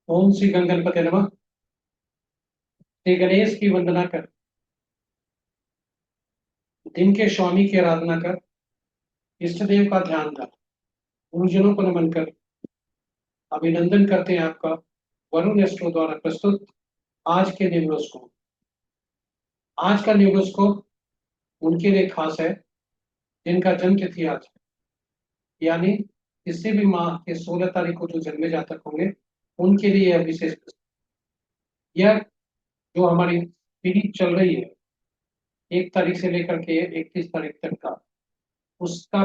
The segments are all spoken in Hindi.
ओम श्री गणपते नमः। श्री गणेश की वंदना कर, दिन के स्वामी की आराधना कर, इष्ट देव का ध्यान कर, गुरुजनों को नमन कर, अभिनंदन करते हैं आपका वरुण एस्ट्रो द्वारा प्रस्तुत आज के न्यूरोस्कोप। आज का न्यूरोस्कोप उनके लिए खास है जिनका जन्म तिथि आज है, यानी किसी भी माह के 16 तारीख को जो जन्मे जातक होंगे उनके लिए यह विशेष यह जो हमारी पीढ़ी चल रही है 1 तारीख से लेकर के 31 तारीख तक का, उसका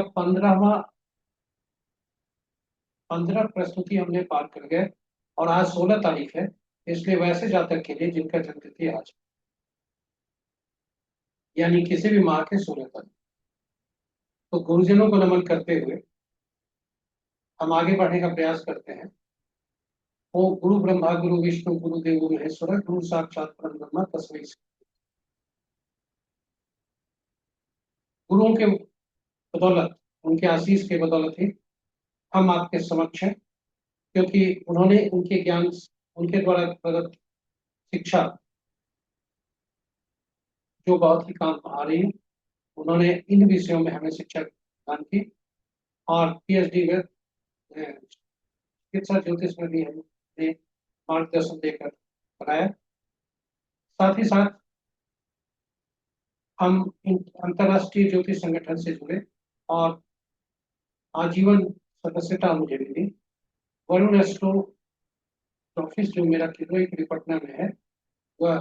15 प्रस्तुति हमने पार कर गए। और आज 16 तारीख है, इसलिए वैसे जातक के लिए जिनका जन्मतिथि आज है, यानी किसी भी माह के 16 तारीख। तो गुरुजनों को नमन करते हुए हम आगे बढ़ने का प्रयास करते हैं। ओ गुरु ब्रह्मा गुरु विष्णु गुरु देवो महेश्वर गुरु साक्षात परम ब्रह्म तस्मै श्री। गुरुओं के बदौलत, उनके आशीष के बदौलत ही हम आपके समक्ष हैं, क्योंकि उन्होंने उनके ज्ञान, उनके द्वारा प्रदत्त शिक्षा जो बहुत ही काम आ रही है, उन्होंने इन विषयों में हमें शिक्षा प्रदान की और पीएचडी में चिकित्सा ज्योतिष में भी हमने मार्गदर्शन देकर कराया। साथ ही साथ हम अंतर्राष्ट्रीय ज्योतिष संगठन से जुड़े और आजीवन सदस्यता मुझे मिली। वरुण एस्ट्रो ऑफिस जो मेरा किरोई पटना में है, वह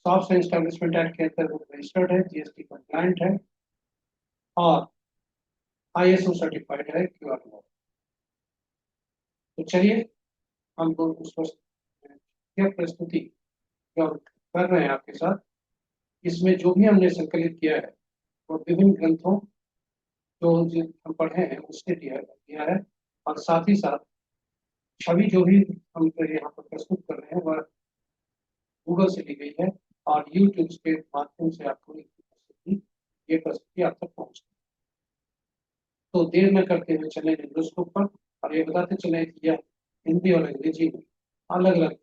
सॉफ्ट साइंस एस्टेब्लिशमेंट एक्ट के अंतर्गत रजिस्टर्ड है, जीएसटी कंप्लायंट है और आईएसओ सर्टिफाइड है क्यूआर कोड। तो चलिए हम लोग उस यह प्रस्तुति जो हम कर रहे हैं आपके साथ, इसमें जो भी हमने संकलित किया है वो विभिन्न ग्रंथों जो हम पढ़े हैं उससे दिया है। और साथ ही साथ छवि जो भी हम यहाँ पर प्रस्तुत कर रहे हैं वह गूगल से ली गई है और यूट्यूब के माध्यम से आपको ये प्रस्तुति आप तक पहुँच। तो देर न करते हुए चले न्यूज़पेपर पर और ये बताते चले कि यह हिंदी और अंग्रेजी में अलग अलग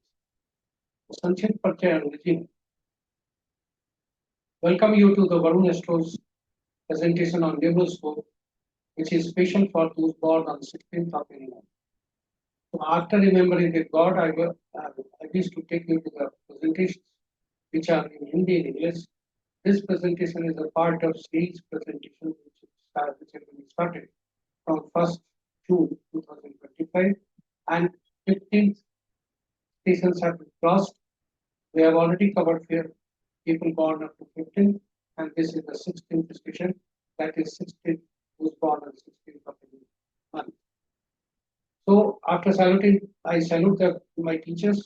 संक्षिप्त परिचय अंग्रेजी में। Welcome you to the Varun Astro's presentation on Neuroscope, which is special for those born on 16th of January. So after remembering the God, I wish to take you to the presentations which are in Hindi and English. This presentation is a part of series presentation which has been started from 1st June 2025 and 15th stations have been crossed. We have already covered here people born up to 15th, and this is the 16th station, that is 16th who's born on 16th of the month. So after saluting, I salute my teachers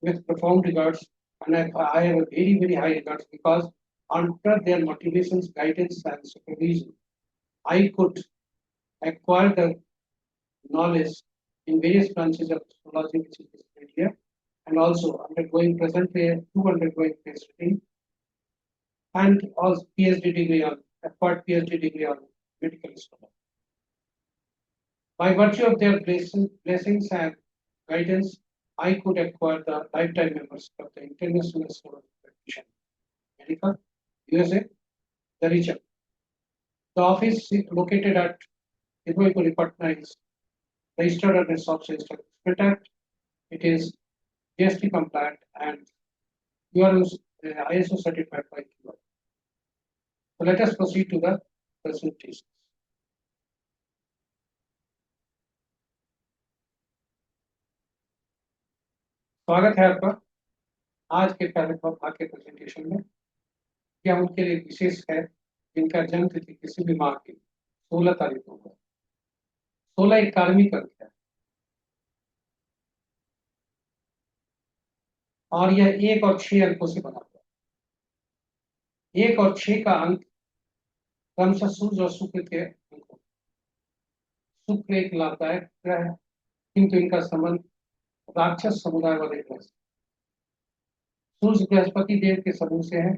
with profound regards, and I have a very, very high regards because under their motivations, guidance, and supervision, I could acquire the knowledge in various branches of astrology, which is displayed here, and also undergoing presently 2 undergoing PhD and also PhD degree on acquired PhD degree on medical astrology. By virtue of their blessings and guidance, I could acquire the lifetime membership of the International Astrology Federation, America, USA, the region. The office is located at Tirupuri, Patna is registered under Soft Register Act. It is GST compliant and ISO certified by QR. So let us proceed to the presentation. स्वागत है आपका आज के पहले भाग के प्रेजेंटेशन में। यह उनके लिए विशेष है जिनका जन्म तिथि किसी भी माह की 16 तारीख को है। 16 एक कार्मिक अंक है और यह 1 और 6 अंकों से बना हुआ है। 1 और 6 का अंक क्रमशः सूर्य और शुक्र के अंक। शुक्र एक लाभदायक ग्रह है, किंतु इनका संबंध राक्षस समुदाय वाले ग्रह से। सूर्य बृहस्पति देव के समूह से है,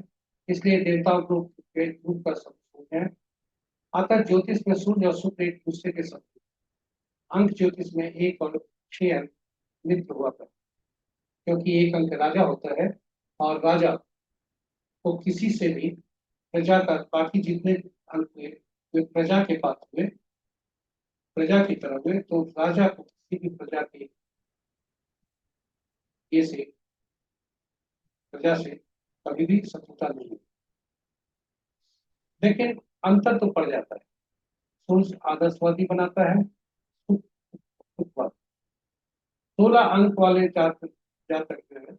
इसलिए देवताओं ग्रुप का समूह है। अतः ज्योतिष में सूर्य और शुक्र एक दूसरे के समूह। अंक ज्योतिष में 1 और 6 अंक मित्र हुआ करते, क्योंकि 1 अंक राजा होता है और राजा को किसी से भी प्रजा का बाकी जितने अंक हुए वे प्रजा के पास हुए, प्रजा की तरफ हुए, तो राजा को किसी भी प्रजा के ये से प्रजा से कभी भी शत्रुता नहीं हुई। लेकिन अंतर तो पड़ जाता है। सूर्य आदर्शवादी बनाता है, सुखवादी। 16 अंक वाले जातक जो है,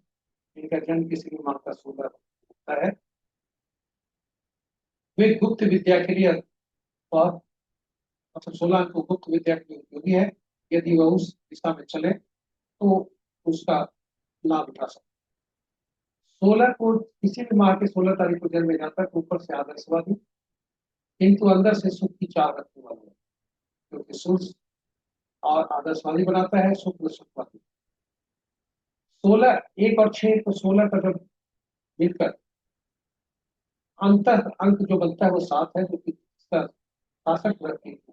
इनका जन्म किसी भी माह का 16 होता है, वे गुप्त विद्या के लिए और मतलब 16 अंक गुप्त विद्या के लिए उपयोगी है। यदि वह उस दिशा में चले तो उसका लाभ उठा सकते। 16 को किसी भी माह के 16 तारीख को जन्मे जातक ऊपर से आदर्शवादी, किंतु अंदर से सुख की चाह रखने वाले हैं, क्योंकि सूर्य और आदर्शवादी बनाता है, शुक्र सुखवादी। 16 1 और 6 तो 16 का जब मिलकर अंत अंक जो बनता है वो 7 है, जो कि इसका शासक ग्रह केतु।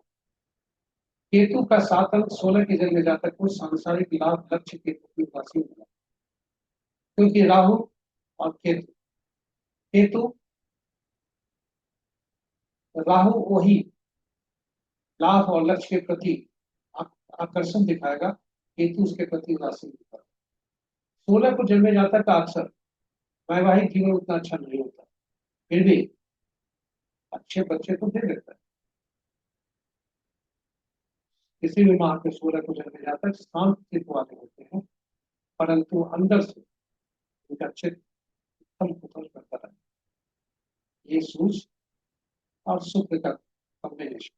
केतु का 7 अंक 16 के जन्मे जातक को सांसारिक लाभ लक्ष्य केतु की राशि मिला, क्योंकि राहु और केतु केतु राहु वही लाभ और लक्ष्य के प्रति आकर्षण दिखाएगा, केतु उसके प्रति उदासीन दिखाएगा। 16 को जन्मे जातक का अक्सर वैवाहिक जीवन उतना अच्छा नहीं होता, फिर भी अच्छे बच्चे तो दे देता है। किसी भी माह के 16 को जन्मे जातक शांत चित्त वाले होते हैं, परंतु अंदर से उनका चित्त उथल पुथल करता है। ये सूर्य और शुक्र का कॉम्बिनेशन।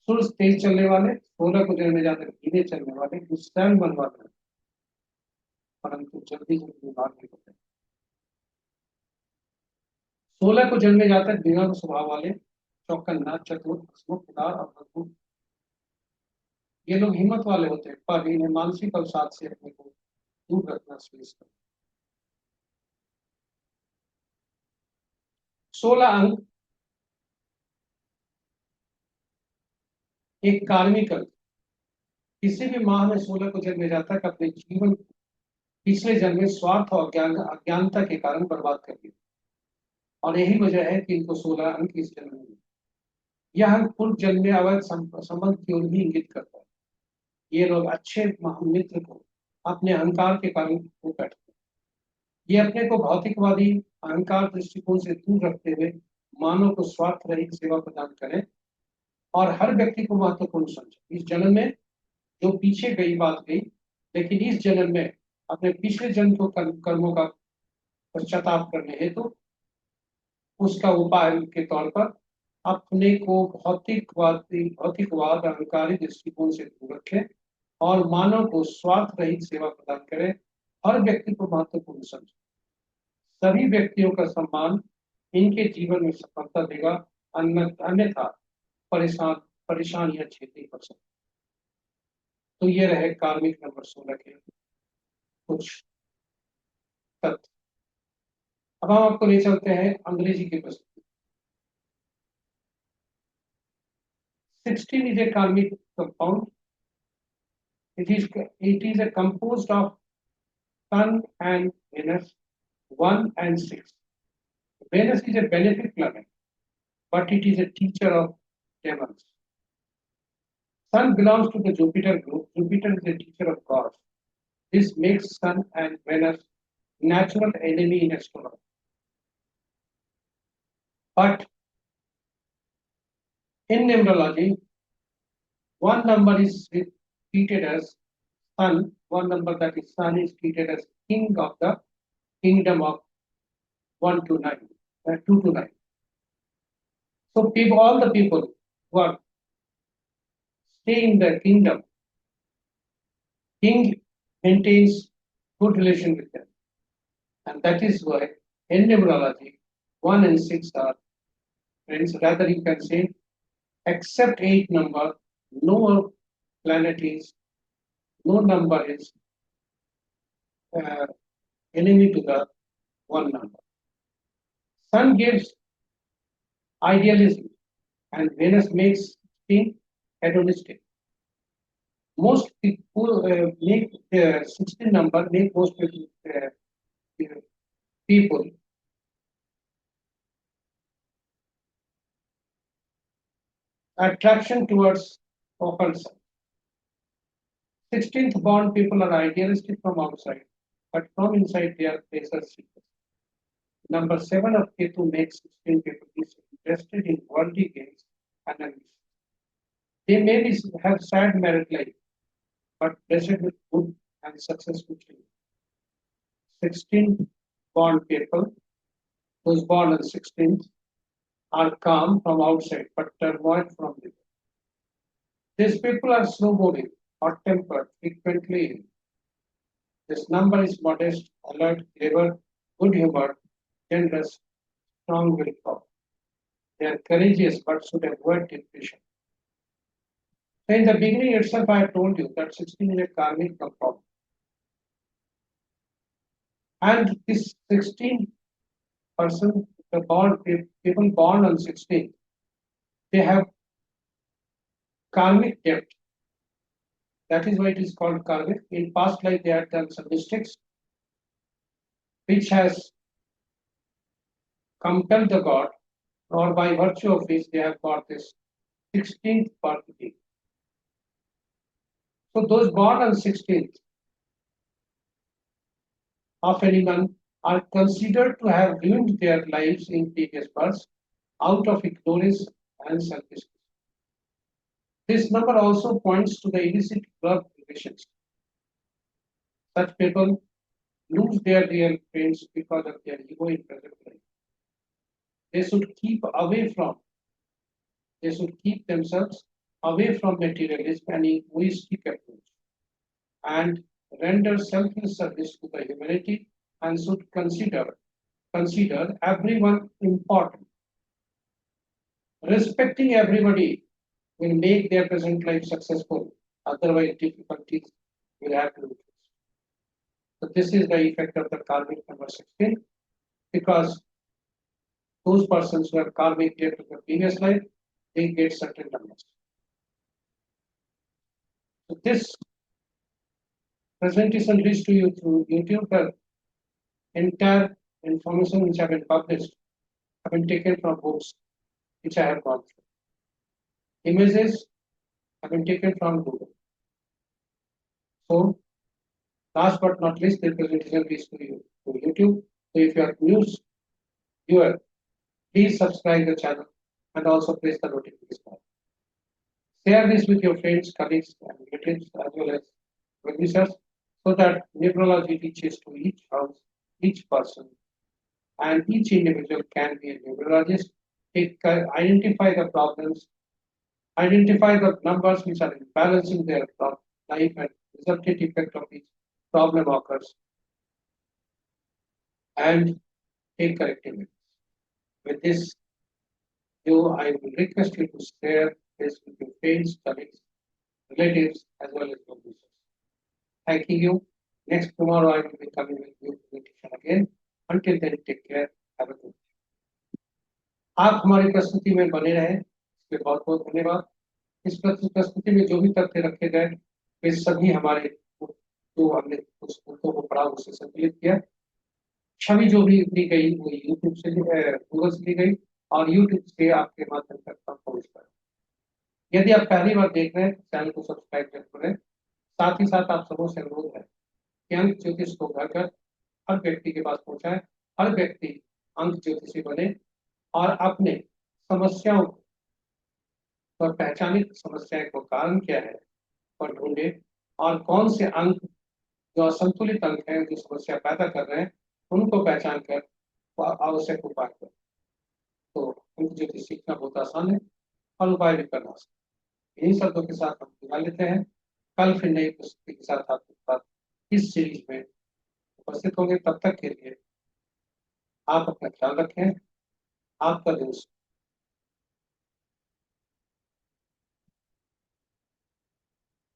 सूर्य तेज चलने वाले, 16 को जन्मे जातक धीरे चलने वाले, गुस्सैल मन वाले, परंतु जल्दी जल्दी बीमार नहीं होते। 16 को जन्मे जातक विनम्र स्वभाव वाले, चौकन्ना, चतुर, हंसमुख, उदार और मजबूत। ये लोग हिम्मत वाले होते हैं, पर इन्हें मानसिक अवसाद से अपने को दूर रखना श्रेष्ठ है। 16 अंक एक कार्मिक अंक। किसी भी माह में 16 को जन्मे जातक अपने जीवन पिछले जन्म में स्वार्थ और अज्ञानता के कारण बर्बाद कर दिया, और यही वजह है कि इनको 16 अंक इस जन्म में मिले। यह अंक पूर्व जन्म में अवैध संबंध की ओर भी इंगित करता है। ये लोग अच्छे मित्र को अपने अहंकार के कारण खो बैठते हैं। ये अपने को भौतिकवादी अहंकार दृष्टिकोण से दूर रखते हुए मानव को स्वार्थ रहित सेवा प्रदान करें और हर व्यक्ति को महत्वपूर्ण समझे। इस जन्म में जो पीछे गई बात गई, लेकिन इस जन्म में अपने पिछले जन्म को कर्मों का पश्चाताप करने हेतु उसका उपाय के तौर पर अपने को भौतिकवाद अहंकारी दृष्टिकोण से दूर रखें और मानव को स्वार्थ रहित सेवा प्रदान करें। हर व्यक्ति को महत्वपूर्ण समझे, सभी व्यक्तियों का सम्मान इनके जीवन में सफलता देगा, अन्यथा परेशानियां झेलनी पड़ सकती। तो ये रहे कार्मिक नंबर 16 के कुछ तथ्य। अब हम आपको ले चलते हैं अंग्रेजी के प्रश्न। 16 is a karmic compound. It is a composed of Sun and Venus, 1 and 6. Venus is a benefic planet, but it is a teacher of demons. Sun belongs to the Jupiter group. Jupiter is a teacher of gods. This makes Sun and Venus natural enemy in astrology. But in numerology, one number is treated as Sun. One number, that is Sun, is treated as king of the kingdom of 1 to 9, 2 to 9. So all the people who are stay in the kingdom, king maintains good relation with them, and that is why in numerology 1 and 6 are friends. Rather, you can say except 8 number, no planet is, no number is uh, enemy to the 1 number. Sun gives idealism and Venus makes king hedonistic. most people make 16 number, make most people attraction towards open side. 16th born people are idealistic from outside, but from inside they are pleasure seekers. Number 7 of Ketu makes 16 people interested in worldly gains and ambition. They may have sad married life, but blessed with good and successful children. 16th born people, those born on 16th, are calm from outside but turmoil from within. These people are slow moving, hot tempered, frequently ill. This number is modest, alert, clever, good humored, generous, strong willpower. They are courageous but should avoid depression. So in the beginning itself, I have told you that 16 is a karmic compound. And this 16 person, people born on 16, they have karmic debt. That is why it is called karmic. In past life, they had done some mistakes, which has compelled the god, or by virtue of which they have got this 16th birthday. So those born on 16th of any month are considered to have ruined their lives in previous births out of ignorance and selfishness. This number also points to the illicit love relations. Such people lose their real friends because of their ego in present life. They should keep away from, they should keep themselves away from materialism and egoistic approach and render selfless service to the humanity and should consider everyone important. Respecting everybody will make their present life successful. Otherwise, difficulties will have to be faced. So this is the effect of the karmic number 16, because those persons who have karmic debt of the previous life, they get certain numbers. So this presentation reached to you through YouTube. The entire information which have been published have been taken from books which I have gone through. Images have been taken from Google. So last but not least, the presentation reached to you through YouTube. So if you are news viewer, please subscribe the channel and also press the notification bell. Share this with your friends, colleagues, and relatives as well as well-wishers so that numerology reaches to each house, each person, and each individual can be a numerologist. Identify the problems, identify the numbers which are imbalancing their life and resultant effect of each problem occurs, and take corrective measures. With this, I will request you to share this with your friends, colleagues, relatives, as well as well-wishers. Thanking you. Next tomorrow I will be coming with new presentation again. Until then, take care. Have a good day. आप हमारी प्रस्तुति में बने रहें, इसके बहुत बहुत धन्यवाद। इस प्रस्तुति में जो भी तथ्य रखे गए वे सभी हमारे जो हमने उस पुस्तकों को पढ़ा उसे संकलित किया। छवि जो भी ली गई वो यूट्यूब से गूगल से ली गई और यूट्यूब से आपके माध्यम तक पहुंच पाए। यदि आप पहली बार देख रहे हैं चैनल को सब्सक्राइब जरूर करें। साथ ही साथ आप सबों से अनुरोध है कि अंक ज्योतिष को घर घर हर व्यक्ति के पास पहुंचाए, हर व्यक्ति अंक ज्योतिषी बने और अपने समस्याओं पर पहचाने, समस्याएं को कारण क्या है और ढूंढे और कौन से अंक जो असंतुलित अंक हैं जो समस्या पैदा कर रहे हैं उनको पहचान कर आवश्यक उपाय करें। तो अंक ज्योतिष सीखना बहुत आसान है और उपाय भी करना आसान। इन्हीं शब्दों के साथ हम विदा लेते हैं। कल फिर नई प्रस्तुति के साथ आपके साथ इस सीरीज में उपस्थित होंगे। तब तक के लिए आप अपना ख्याल रखें। आपका दिन